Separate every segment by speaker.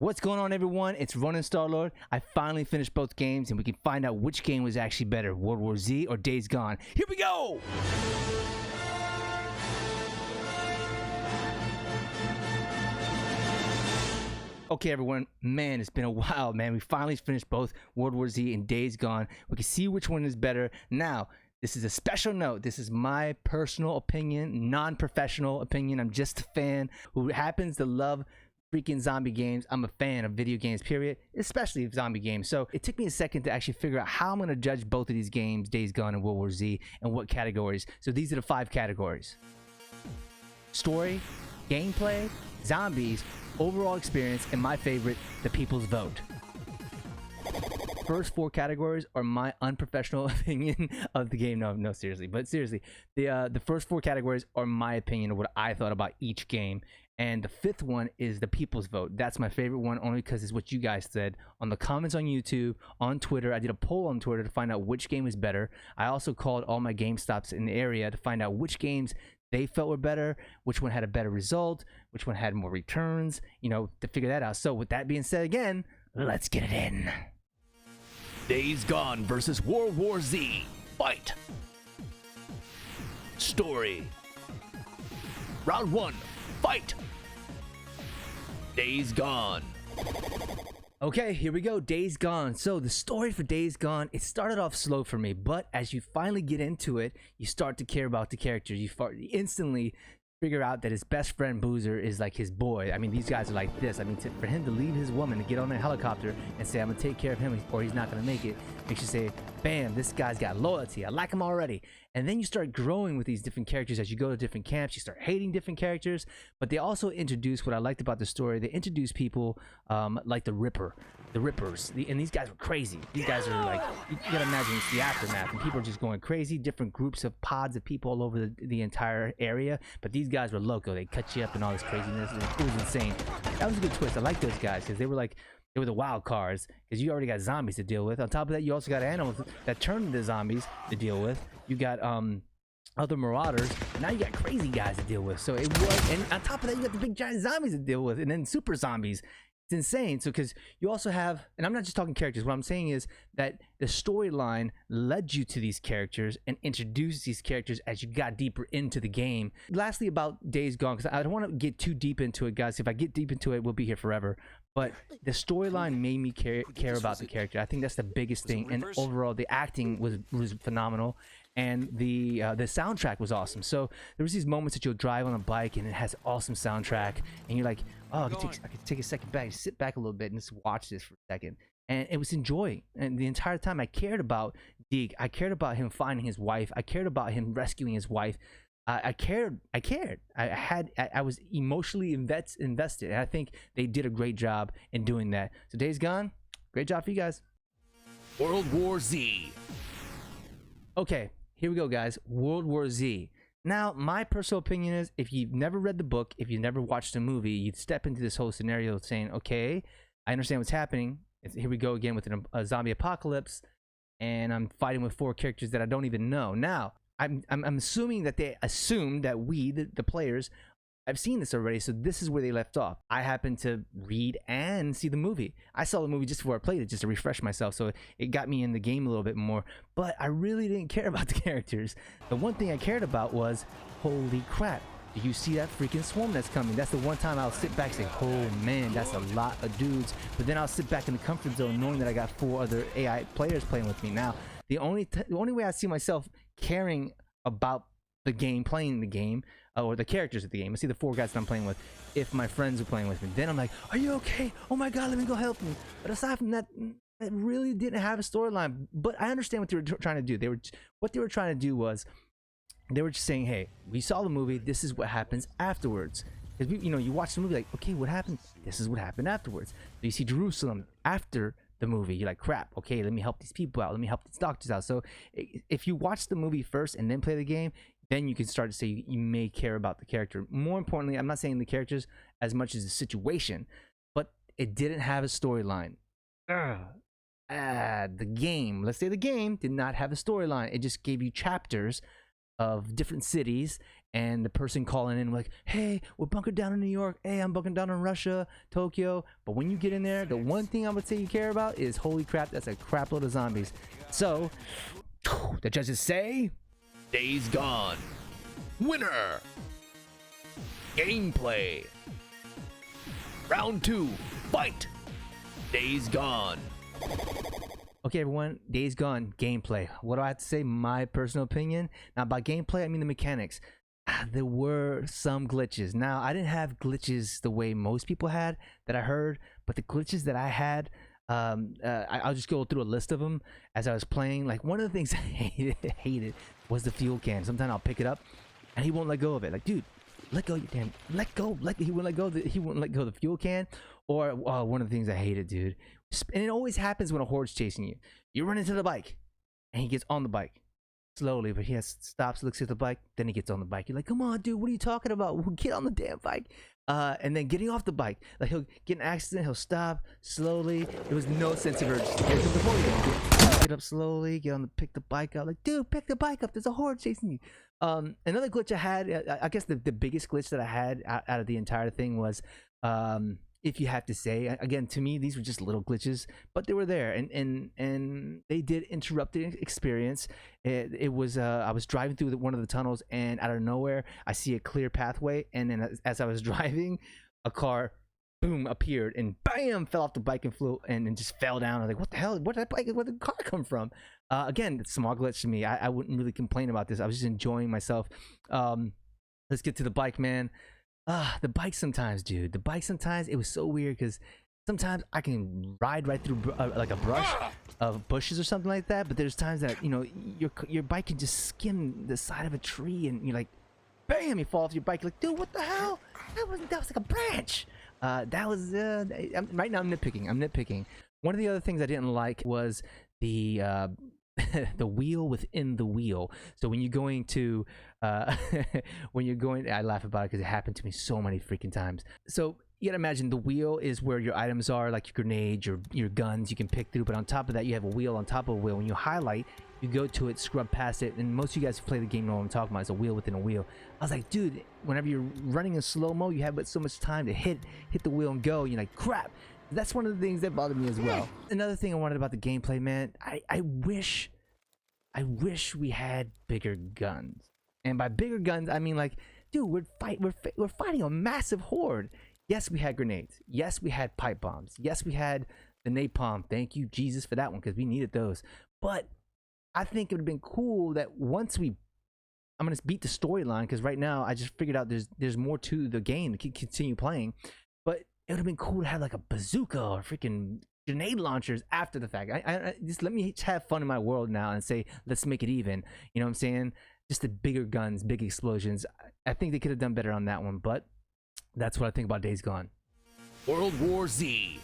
Speaker 1: What's going on, everyone? It's Ronin Starlord. I finally finished both games, and we can find out which game was actually better, World War Z or Days Gone. Here we go! Okay, everyone, man, it's been a while, man. We finally finished both World War Z and Days Gone. We can see which one is better. Now, this is a special note. This is my personal opinion, non-professional opinion. I'm just a fan who happens to love freaking zombie games. I'm a fan of video games, period, especially zombie games. So it took me a second to actually figure out how I'm going to judge both of these games, Days Gone and World War Z, and what categories. So these are the 5 categories: story, gameplay, zombies, overall experience, and my favorite, the people's vote. First 4 categories are my unprofessional opinion of the game. No, seriously. But seriously, the first 4 categories are my opinion of what I thought about each game. And the 5th one is the people's vote. That's my favorite one, only because it's what you guys said on the comments on YouTube, on Twitter. I did a poll on Twitter to find out which game was better. I also called all my GameStops in the area to find out which games they felt were better, which one had a better result, which one had more returns, to figure that out. So with that being said, again, let's get it in.
Speaker 2: Days Gone versus World War Z. Fight. Story. Round 1. Fight. Days Gone.
Speaker 1: Okay, here we go. Days Gone. So the story for Days Gone, it started off slow for me, but as you finally get into it, you start to care about the characters. You instantly figure out that his best friend Boozer is like his boy. I mean, these guys are like this. I mean, for him to leave his woman to get on a helicopter and say, I'm gonna take care of him or he's not gonna make it, makes you say, bam, this guy's got loyalty. I like him already. And then you start growing with these different characters as you go to different camps. You start hating different characters, but they also introduce what I liked about the story. They introduce people like the Rippers, and these guys were crazy. These guys are like, you gotta imagine it's the aftermath, and people are just going crazy. Different groups of pods of people all over the entire area, but these guys were loco. They cut you up and all this craziness. It was insane. That was a good twist. I like those guys because they were the wild cards, because you already got zombies to deal with. On top of that, you also got animals that turn into zombies to deal with. You got other marauders, and now you got crazy guys to deal with. So it was, and on top of that, you got the big giant zombies to deal with, and then super zombies. It's insane. So because you also have, and I'm not just talking characters, what I'm saying is that the storyline led you to these characters and introduced these characters as you got deeper into the game. Lastly, about Days Gone, because I don't want to get too deep into it, guys. If I get deep into it, we'll be here forever. But the storyline made me care about the character. I think that's the biggest thing. And overall, the acting was phenomenal, and the soundtrack was awesome. So there was these moments that you'll drive on a bike and it has awesome soundtrack, and you're like, oh, I could take a second back, sit back a little bit and just watch this for a second. And it was enjoying. And the entire time I cared about Deke. I cared about him finding his wife. I cared about him rescuing his wife. I cared. I was emotionally invested. And I think they did a great job in doing that. So Days Gone, great job for you guys.
Speaker 2: World War Z.
Speaker 1: Okay, here we go, guys. World War Z. Now, my personal opinion is, if you've never read the book, if you've never watched the movie, you'd step into this whole scenario saying, okay, I understand what's happening. Here we go again with a zombie apocalypse, and I'm fighting with 4 characters that I don't even know. Now, I'm assuming that they assumed that we, the players, I've seen this already, so this is where they left off. I happened to read and see the movie. I saw the movie just before I played it, just to refresh myself, so it got me in the game a little bit more. But I really didn't care about the characters. The one thing I cared about was, holy crap, do you see that freaking swarm that's coming? That's the one time I'll sit back and say, oh man, that's a lot of dudes. But then I'll sit back in the comfort zone knowing that I got 4 other AI players playing with me. Now, the only way I see myself caring about the game, playing the game, or the characters of the game, I see the 4 guys that I'm playing with, if my friends are playing with me, then I'm like, are you okay? Oh my god, let me go help you. But aside from that, it really didn't have a storyline. But I understand what they were trying to do. What they were trying to do was, they were just saying, hey, we saw the movie, this is what happens afterwards. Because you watch the movie like, okay, what happened? This is what happened afterwards. So you see Jerusalem after the movie, you're like, crap, okay, let me help these people out, let me help these doctors out. So if you watch the movie first and then play the game, then you can start to say you may care about the character. More importantly, I'm not saying the characters as much as the situation, but it didn't have a storyline. The game, let's say the game did not have a storyline. It just gave you chapters of different cities, and the person calling in like, hey, we're bunkered down in New York, hey, I'm bunkered down in Russia, Tokyo. But when you get in there, the one thing I would say you care about is, holy crap, that's a crap load of zombies. So the judges say
Speaker 2: Days Gone. Winner. Gameplay. Round 2. Fight. Days Gone.
Speaker 1: Okay, everyone, Days Gone gameplay. What do I have to say? My personal opinion. Now, by gameplay, I mean the mechanics. There were some glitches. Now, I didn't have glitches the way most people had that I heard, but the glitches that I had, I'll just go through a list of them as I was playing. Like, one of the things I hated was the fuel can. Sometimes I'll pick it up, and he won't let go of it. Like, dude, let go, you damn, let go. He wouldn't let go. He wouldn't let go of the fuel can. Or one of the things I hated, dude. And it always happens when a horde's chasing you. You run into the bike, and he gets on the bike slowly, but he stops, looks at the bike, then he gets on the bike. You're like, come on, dude, what are you talking about? Get on the damn bike. And then getting off the bike, like he'll get in an accident, he'll stop slowly. There was no sense of urgency. Get up slowly, pick the bike up. Like, dude, pick the bike up. There's a horde chasing you. Another glitch I had, I guess the biggest glitch that I had out of the entire thing was, if you have to say, again, to me these were just little glitches, but they were there, and they did interrupt the experience. It was I was driving through one of the tunnels, and out of nowhere I see a clear pathway, and then as I was driving, a car boom appeared and bam fell off the bike and flew and just fell down. I was like, what the hell, where did the car come from? Again, it's a small glitch to me. I wouldn't really complain about this. I was just enjoying myself. Let's get to the bike, man. The bike sometimes, dude. The bike sometimes, it was so weird because sometimes I can ride right through like a brush of bushes or something like that. But there's times that, you know, your bike can just skim the side of a tree and you're like, bam, you fall off your bike. You're like, dude, what the hell? That was like a branch. That was right now I'm nitpicking. One of the other things I didn't like was the the wheel within the wheel. So when you're going to I laugh about it because it happened to me so many freaking times. So you gotta imagine the wheel is where your items are, like your grenades, your guns you can pick through, but on top of that you have a wheel on top of a wheel. When you highlight, you go to it, scrub past it, and most of you guys who play the game know what I'm talking about. It's a wheel within a wheel. I was like, dude, whenever you're running in slow-mo, you have but so much time to hit the wheel and go. You're like, crap. That's one of the things that bothered me as well. Another thing I wanted about the gameplay, man, I wish we had bigger guns. And by bigger guns, I mean, like, dude, we're fighting a massive horde. Yes, we had grenades. Yes, we had pipe bombs. Yes, we had the napalm. Thank you, Jesus, for that one, because we needed those. But I think it would have been cool that once I'm gonna beat the storyline, because right now I just figured out there's more to the game to continue playing. But it would have been cool to have like a bazooka or freaking grenade launchers after the fact. I just let me have fun in my world now and say, let's make it even. You know what I'm saying? Just the bigger guns, big explosions. I think they could have done better on that one, but that's what I think about Days Gone.
Speaker 2: World War Z.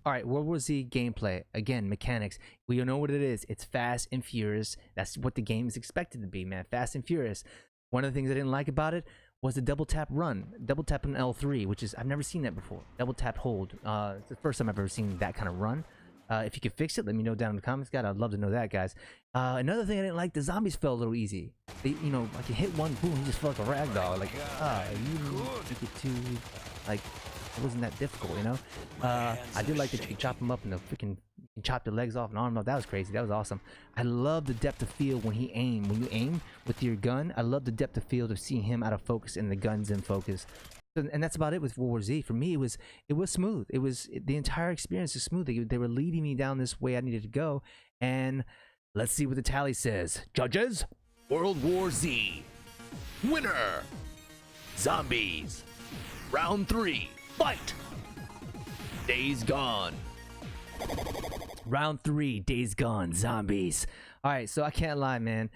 Speaker 1: All right, World War Z gameplay. Again, mechanics. We know what it is. It's fast and furious. That's what the game is expected to be, man. Fast and furious. One of the things I didn't like about it was the double tap run. Double tap on L3, which is, I've never seen that before. Double tap hold. It's the first time I've ever seen that kind of run. If you can fix it, let me know down in the comments, guys. I'd love to know that, guys. Another thing I didn't like, the zombies fell a little easy. They, you know, like you hit one, boom, he just felt like a rag doll. Like, you get too, like, it wasn't that difficult, you know. I did like that you could chop them up and chop the legs off and arm off. That was crazy. That was awesome. I love the depth of field when he aimed. When you aim with your gun, I love the depth of field of seeing him out of focus and the guns in focus. And that's about it with World War Z. For me, it was smooth. It was, the entire experience is smooth. They were leading me down this way I needed to go. And let's see what the tally says. Judges,
Speaker 2: World War Z. Winner. Zombies. Round 3. Fight. Days Gone.
Speaker 1: Round 3, Days Gone, zombies. All right, so I can't lie, man.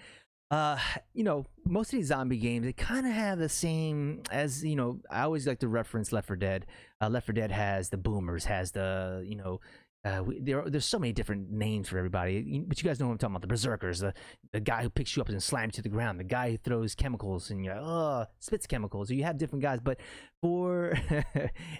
Speaker 1: You know, most of these zombie games, they kind of have the same as, you know, I always like to reference Left 4 Dead. Left 4 Dead has the boomers, has the, you know, there's so many different names for everybody, but you guys know what I'm talking about. The berserkers, the guy who picks you up and slams you to the ground, the guy who throws chemicals and you're like, spits chemicals. So you have different guys, but for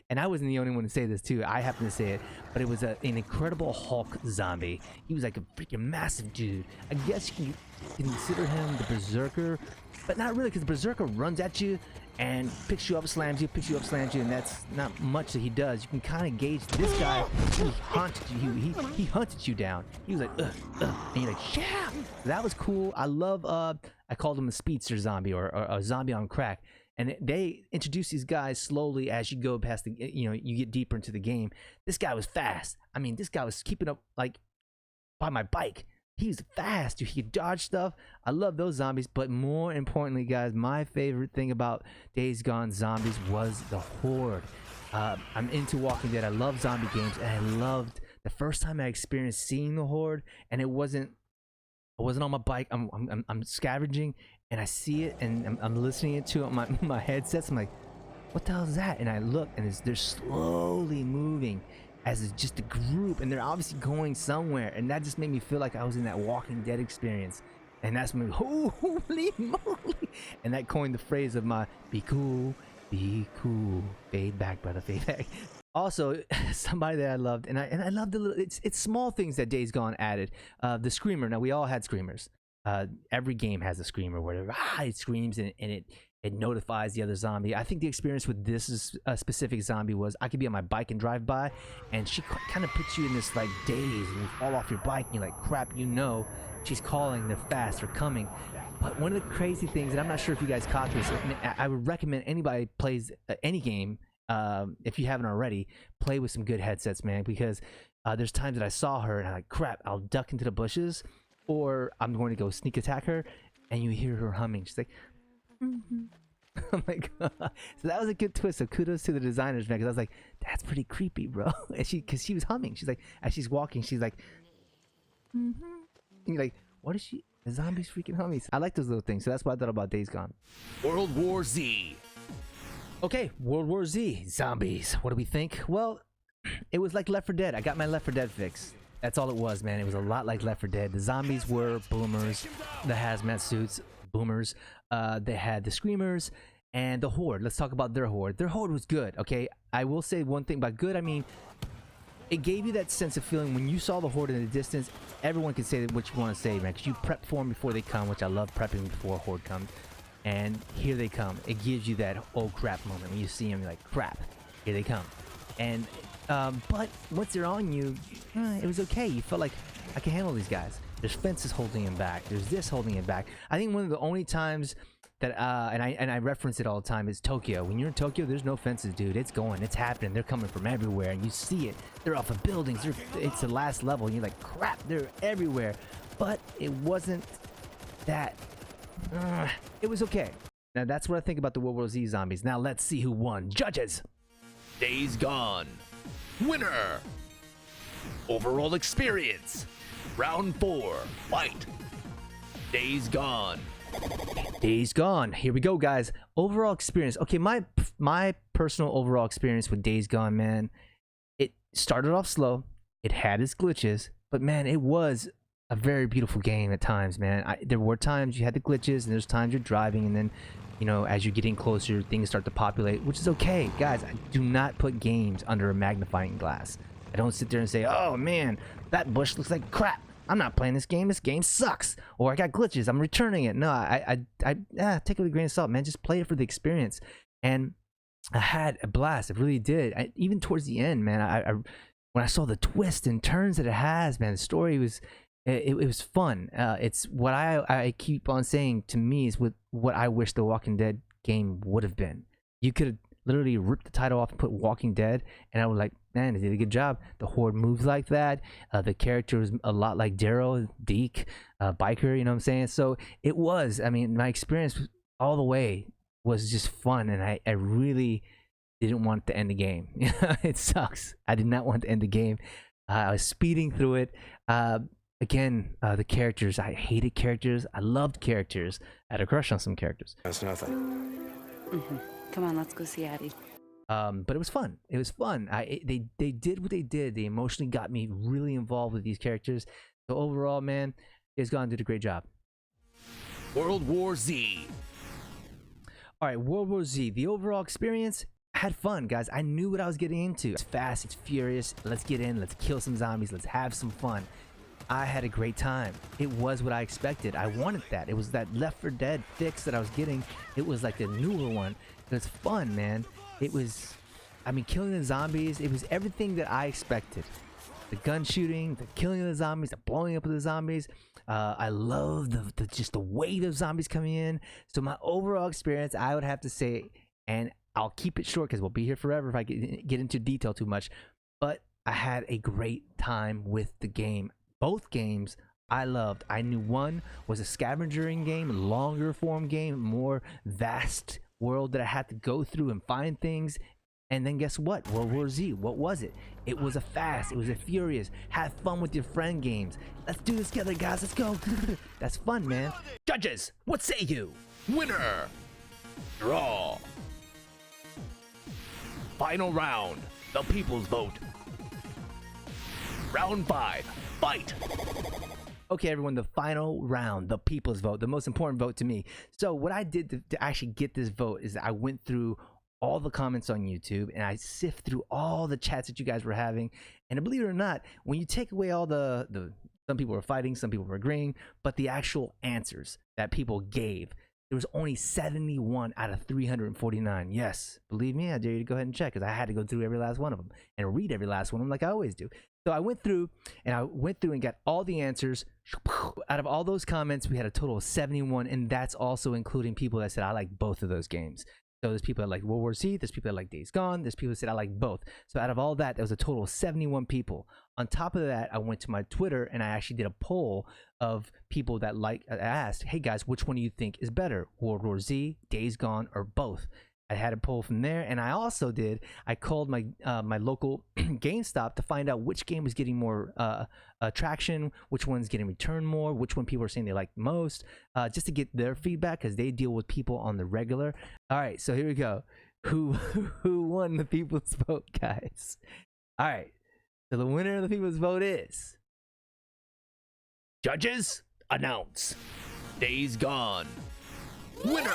Speaker 1: and I wasn't the only one to say this too. I happen to say it, but it was an incredible Hulk zombie. He was like a freaking massive dude. I guess you can consider him the berserker, but not really, because the berserker runs at you and picks you up, slams you, picks you up, slams you, and that's not much that he does. You can kind of gauge this guy. He haunted you. He hunted you down. He was like, and you're like, yeah. That was cool. I love. I called him a speedster zombie, or a zombie on crack. And they introduce these guys slowly as you go past the, you get deeper into the game. This guy was fast. I mean, this guy was keeping up like by my bike. He was fast, dude. He could dodge stuff. I love those zombies, but more importantly, guys, my favorite thing about Days Gone zombies was the horde. I'm into Walking Dead. I love zombie games, and I loved the first time I experienced seeing the horde, and I wasn't on my bike. I'm scavenging, and I see it, and I'm listening to it on my headsets. I'm like, what the hell is that? And I look, and they're slowly moving as it's just a group, and they're obviously going somewhere, and that just made me feel like I was in that Walking Dead experience. And that's when, holy moly, and that coined the phrase of my be cool, fade back, brother, fade back. Also, somebody that I loved, and I loved the little, it's small things that Days Gone added. The screamer. Now, we all had screamers. Every game has a screamer where it screams, and it notifies the other zombie. I think the experience with this specific zombie was I could be on my bike and drive by, and she kind of puts you in this like daze, and you fall off your bike, and you're like, crap, she's calling, they're fast, they're coming. But one of the crazy things, and I'm not sure if you guys caught this, I would recommend anybody plays any game, if you haven't already, play with some good headsets, man, because there's times that I saw her and I'm like, crap, I'll duck into the bushes, or I'm going to go sneak attack her, and you hear her humming. She's like, oh my god. So that was a good twist. So kudos to the designers, man, because I was like, that's pretty creepy, bro. And because she was humming. She's like, as she's walking, she's like, and you're like, what is she? The zombie's freaking humming. I like those little things. So that's what I thought about Days Gone.
Speaker 2: World War Z.
Speaker 1: Okay, World War Z zombies. What do we think? Well, it was like Left 4 Dead. I got my Left 4 Dead fix. That's all it was, man. It was a lot like Left 4 Dead. The zombies were boomers, the hazmat suits, boomers. They had the screamers and the horde. Let's talk about their horde. Their horde was good, okay? I will say one thing by good, I mean, it gave you that sense of feeling when you saw the horde in the distance. Everyone can say what you want to say, man, because you prep for them before they come, which I love prepping before a horde comes. And here they come. It gives you that oh crap moment when you see them. You're like, crap, here they come. And but once they're on you, it was okay. You felt like I can handle these guys. There's fences holding him back. There's this holding him back. I think one of the only times that and I reference it all the time is Tokyo. When you're in Tokyo, there's no fences, dude. It's going, it's happening. They're coming from everywhere, and you see it. They're off of buildings. It's the last level, and you're like, crap, they're everywhere. But it wasn't that. It was okay. Now that's what I think about the World War Z zombies. Now let's see who won. Judges.
Speaker 2: Days Gone. Winner. Overall experience. Round 4. Fight. Days Gone.
Speaker 1: Days Gone. Here we go, guys. Overall experience. Okay, my personal overall experience with Days Gone, man. It started off slow. It had its glitches, but man, it was a very beautiful game at times, man. There were times you had the glitches, and there's times you're driving, and then, as you're getting closer, things start to populate, which is okay. Guys, I do not put games under a magnifying glass. I don't sit there and say, oh man, that bush looks like crap. I'm not playing this game. This game sucks. Or I got glitches. I'm returning it. No, I take it with a grain of salt, man. Just play it for the experience. And I had a blast. It really did. Even towards the end, man, when I saw the twists and turns that it has, man, the story was... It was fun. It's what I keep on saying to me is what I wish the Walking Dead game would have been. You could have literally ripped the title off and put Walking Dead, and I was like, man, they did a good job. The horde moves like that. The character was a lot like Daryl, Deke, Biker, you know what I'm saying? So it was, I mean, my experience all the way was just fun, and I really didn't want to end the game. It sucks. I did not want to end the game. I was speeding through it. Again, the characters, I hated characters. I loved characters. I had a crush on some characters.
Speaker 3: That's nothing.
Speaker 4: Come on, let's go see Addie.
Speaker 1: But it was fun. It was fun. They did what they did. They emotionally got me really involved with these characters. So overall, man, Days Gone did a great job.
Speaker 2: World War Z.
Speaker 1: All right, World War Z. The overall experience, I had fun, guys. I knew what I was getting into. It's fast, it's furious. Let's get in, let's kill some zombies, let's have some fun. I had a great time. It was what I expected. I wanted that. It was that Left 4 Dead fix that I was getting. It was like a newer one. It was fun, man. It was, I mean, killing the zombies. It was everything that I expected. The gun shooting, the killing of the zombies, the blowing up of the zombies. I love just the wave of zombies coming in. So my overall experience, I would have to say, and I'll keep it short because we'll be here forever if I get into detail too much, but I had a great time with the game. Both games I loved. I knew one was a scavenging game, longer form game, more vast world that I had to go through and find things. And then guess what? World War Z, what was it? It was a fast, it was a furious, have fun with your friend games. Let's do this together, guys, let's go. That's fun, man.
Speaker 2: Judges, what say you? Winner. Draw. Final round. The people's vote. Round 5. Fight.
Speaker 1: Okay, everyone, the final round, the people's vote, the most important vote to me. So what I did to actually get this vote is I went through all the comments on YouTube and I sift through all the chats that you guys were having. And believe it or not, when you take away all the some people were fighting, some people were agreeing, but the actual answers that people gave, there was only 71 out of 349. Yes, believe me, I dare you to go ahead and check, because I had to go through every last one of them and read every last one of them like I always do. So I went through and got all the answers. Out of all those comments, we had a total of 71, and that's also including people that said I like both of those games. So there's people that like World War Z, there's people that like Days Gone, there's people that said I like both. So out of all that, there was a total of 71 people. On top of that, I went to my Twitter and I actually did a poll of people that I asked, hey guys, which one do you think is better? World War Z, Days Gone, or both? I had a poll from there, and I also I called my my local GameStop to find out which game was getting more traction, which one's getting returned more, which one people are saying they like most, just to get their feedback, because they deal with people on the regular. All right, so here we go. Who won the people's vote, guys? All right, so the winner of the people's vote is...
Speaker 2: Judges, announce. Days Gone. Winner.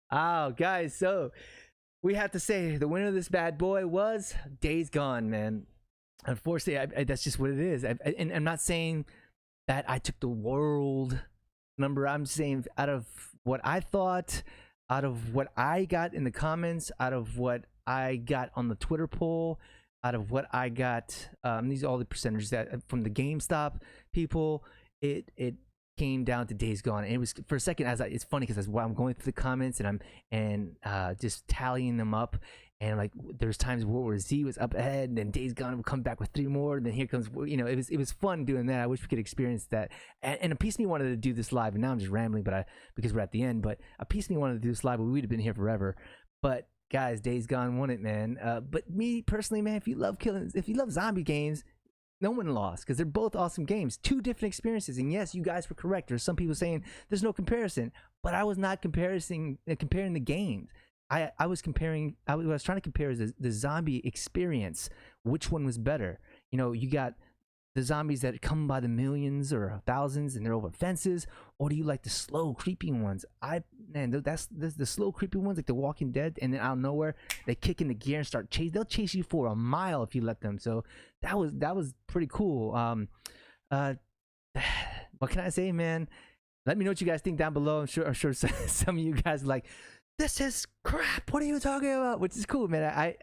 Speaker 1: Oh, guys, so we have to say the winner of this bad boy was Days Gone, man. Unfortunately, that's just what it is. And I'm not saying that I took the world number. I'm saying out of what I thought, out of what I got in the comments, out of what I got on the Twitter poll, out of what I got, these are all the percentages that from the GameStop people, it came down to Days Gone. And it was, for a second, it's funny because I'm going through the comments and I'm just tallying them up, and like there's times World War Z was up ahead, and then Days Gone would come back with 3 more, and then here comes, it was fun doing that. I wish we could experience that. And a piece of me wanted to do this live, and now I'm just rambling, but because we're at the end. But a piece of me wanted to do this live, but we'd have been here forever. But guys, Days Gone won it, man. But me personally, man, if you love zombie games, no one lost, because they're both awesome games. 2 different experiences. And yes, you guys were correct. There's some people saying there's no comparison, but I was not comparing the games. I was comparing, what I was trying to compare is the zombie experience. Which one was better? You got the zombies that come by the millions or thousands and they're over fences, or do you like the slow creeping ones? That's the slow creeping ones, like The Walking Dead, and then out of nowhere they kick in the gear and start chase. They'll chase you for a mile if you let them. So that was pretty cool. What can I say, man? Let me know what you guys think down below. I'm sure some of you guys are like, this is crap, what are you talking about? Which is cool, man.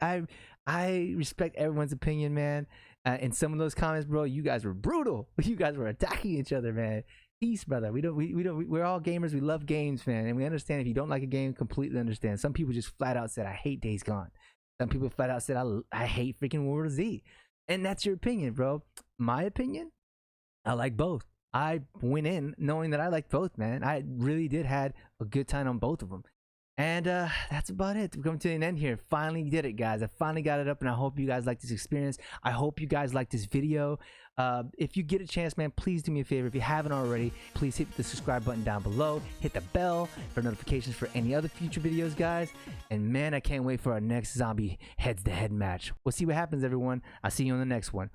Speaker 1: I respect everyone's opinion, man. In some of those comments, bro, you guys were brutal. You guys were attacking each other, man. Peace, brother. We're all gamers. We love games, man, and we understand if you don't like a game. Completely understand. Some people just flat out said I hate Days Gone. Some people flat out said I hate freaking World War Z, and that's your opinion, bro. My opinion, I like both. I went in knowing that I like both, man. I really did had a good time on both of them. And that's about it. We're coming to an end here. Finally did it, guys. I finally got it up, and I hope you guys like this experience. I hope you guys like this video. If you get a chance, man, please do me a favor. If you haven't already, please hit the subscribe button down below. Hit the bell for notifications for any other future videos, guys. And man, I can't wait for our next zombie heads-to-head match. We'll see what happens, everyone. I'll see you on the next one.